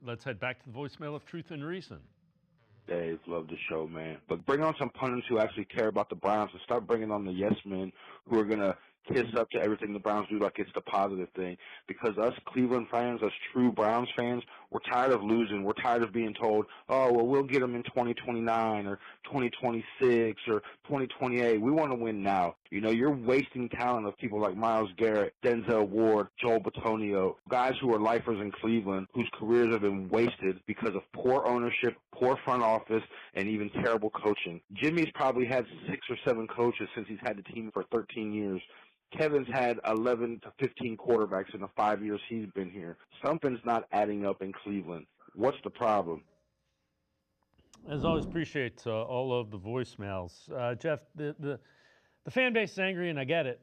Let's head back to the voicemail of Truth and Reason. Dave, love the show, man. But bring on some pundits who actually care about the Browns and start bringing on the yes men who are going to kiss up to everything the Browns do like it's the positive thing. Because us Cleveland fans, us true Browns fans, we're tired of losing. We're tired of being told, oh, well, we'll get them in 2029 or 2026 or 2028. We want to win now. You know, you're wasting talent of people like Myles Garrett, Denzel Ward, Joel Bitonio, guys who are lifers in Cleveland whose careers have been wasted because of poor ownership, poor front office, and even terrible coaching. Jimmy's probably had 6 or 7 coaches since he's had the team for 13 years. Kevin's had 11 to 15 quarterbacks in the 5 years he's been here. Something's not adding up in Cleveland. What's the problem? As always, appreciate all of the voicemails. Jeff, the fan base is angry, and I get it.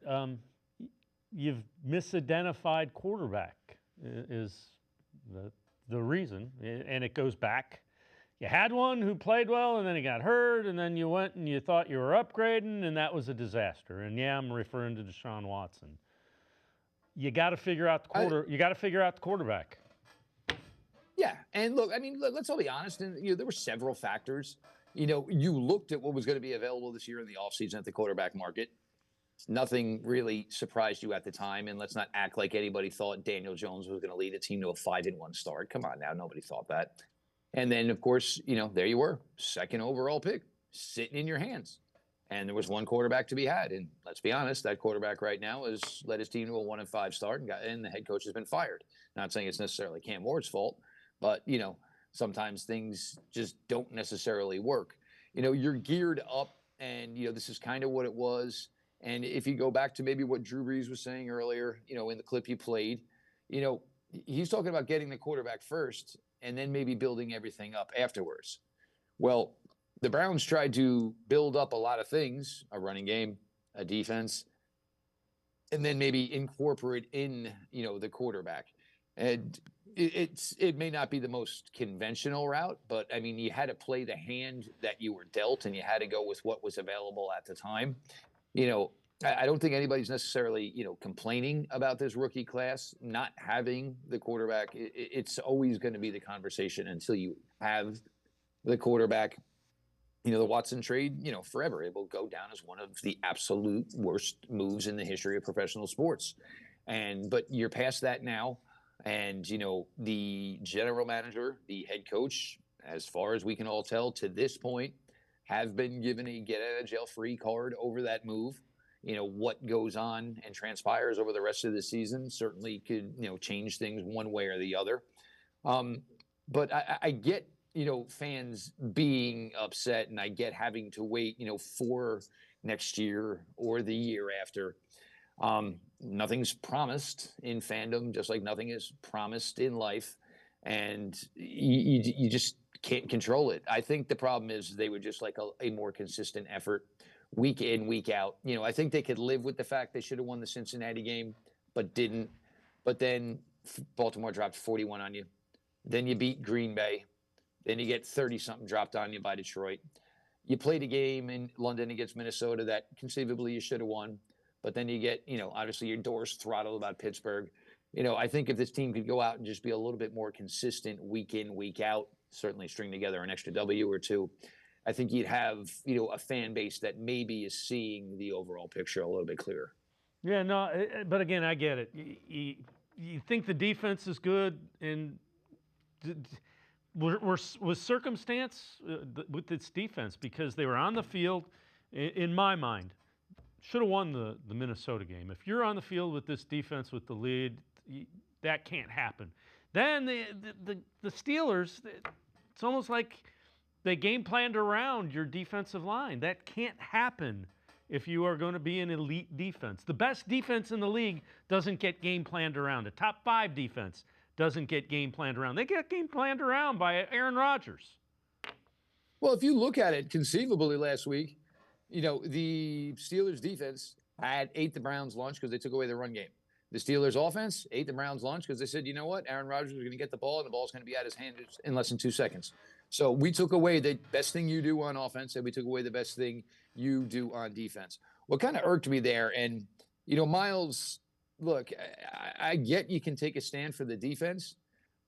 You've misidentified quarterback is the reason, and it goes back. You had one who played well, and then he got hurt, and then you went and you thought you were upgrading, and that was a disaster. And yeah, I'm referring to Deshaun Watson. You got to figure out the quarterback. Yeah, and look, I mean, let's all be honest. And there were several factors. You looked at what was going to be available this year in the offseason at the quarterback market. Nothing really surprised you at the time, and let's not act like anybody thought Daniel Jones was going to lead a team to a 5-1 start. Come on now, nobody thought that. And then, of course, there you were, 2nd overall pick, sitting in your hands. And there was one quarterback to be had. And let's be honest, that quarterback right now has led his team to a 1-5 start, and the head coach has been fired. Not saying it's necessarily Cam Ward's fault, but, sometimes things just don't necessarily work. You're geared up, and, this is kind of what it was. And if you go back to maybe what Drew Brees was saying earlier, in the clip you played, he's talking about getting the quarterback first and then maybe building everything up afterwards. Well, the Browns tried to build up a lot of things, a running game, a defense, and then maybe incorporate in, the quarterback. And it may not be the most conventional route, but, I mean, you had to play the hand that you were dealt, and you had to go with what was available at the time. I don't think anybody's necessarily, complaining about this rookie class not having the quarterback. It's always going to be the conversation until you have the quarterback. The Watson trade, forever. It will go down as one of the absolute worst moves in the history of professional sports. But you're past that now. And, the general manager, the head coach, as far as we can all tell to this point, have been given a get-out-of-jail-free card over that move. What goes on and transpires over the rest of the season certainly could, change things one way or the other. But I get, fans being upset, and I get having to wait, for next year or the year after. Nothing's promised in fandom, just like nothing is promised in life. And you just can't control it. I think the problem is they would just like a more consistent effort week in, week out. I think they could live with the fact they should have won the Cincinnati game, but didn't. But then Baltimore dropped 41 on you. Then you beat Green Bay. Then you get 30-something dropped on you by Detroit. You played a game in London against Minnesota that conceivably you should have won. But then you get, obviously your doors throttled about Pittsburgh. I think if this team could go out and just be a little bit more consistent week in, week out, certainly string together an extra W or two, I think you'd have, a fan base that maybe is seeing the overall picture a little bit clearer. Yeah, no, but again, I get it. You think the defense is good, and was circumstance with this defense, because they were on the field, in my mind, should have won the Minnesota game. If you're on the field with this defense with the lead, that can't happen. Then the Steelers, it's almost like they game planned around your defensive line. That can't happen if you are going to be an elite defense. The best defense in the league doesn't get game planned around. A top 5 defense doesn't get game planned around. They get game planned around by Aaron Rodgers. Well, if you look at it conceivably last week, the Steelers defense ate the Browns' lunch because they took away the run game. The Steelers offense ate the Browns' lunch because they said, you know what, Aaron Rodgers is going to get the ball, and the ball's going to be at his hand in less than 2 seconds. So we took away the best thing you do on offense, and we took away the best thing you do on defense. What kind of irked me there, and, Miles, look, I get you can take a stand for the defense,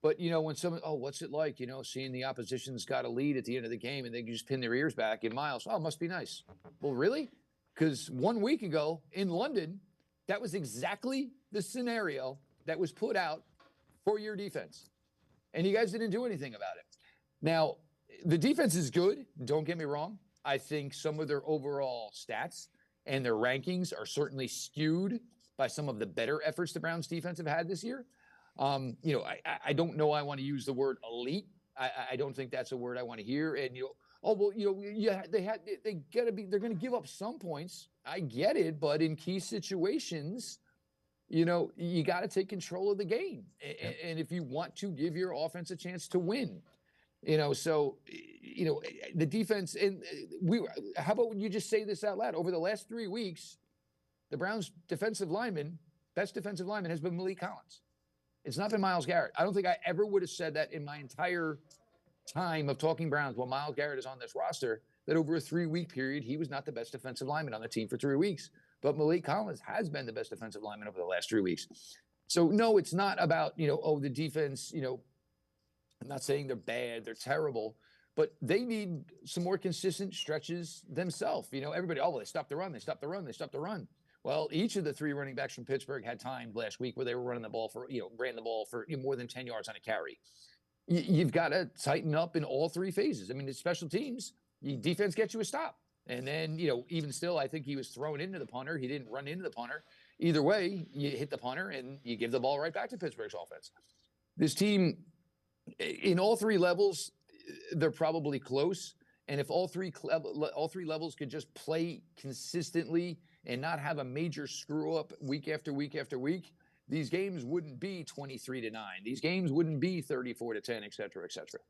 But, when someone, oh, what's it like, seeing the opposition's got a lead at the end of the game and they can just pin their ears back in Miles? Oh, it must be nice. Well, really? Because 1 week ago in London, that was exactly the scenario that was put out for your defense. And you guys didn't do anything about it. Now, the defense is good. Don't get me wrong. I think some of their overall stats and their rankings are certainly skewed by some of the better efforts the Browns defense have had this year. I don't know. I want to use the word elite. I don't think that's a word I want to hear. And they're going to give up some points. I get it, but in key situations, you got to take control of the game. And if you want to give your offense a chance to win, the defense, and how about you just say this out loud? Over the last 3 weeks, the Browns best defensive lineman has been Malik Collins. It's not been Myles Garrett. I don't think I ever would have said that in my entire time of talking Browns while Myles Garrett is on this roster, that over a 3-week period, he was not the best defensive lineman on the team for 3 weeks. But Malik Collins has been the best defensive lineman over the last 3 weeks. So, no, it's not about, the defense, I'm not saying they're bad, they're terrible, but they need some more consistent stretches themselves. Everybody, they stopped the run, they stopped the run, they stopped the run. Well, each of the 3 running backs from Pittsburgh had time last week where they were running the ball for, ran the ball for more than 10 yards on a carry. You've got to tighten up in all 3 phases. I mean, the special teams, defense gets you a stop. And then, even still, I think he was thrown into the punter. He didn't run into the punter. Either way, you hit the punter and you give the ball right back to Pittsburgh's offense. This team, in all 3 levels, they're probably close. And if all three levels could just play consistently and not have a major screw up week after week after week, these games wouldn't be 23-9. These games wouldn't be 34-10, et cetera, et cetera.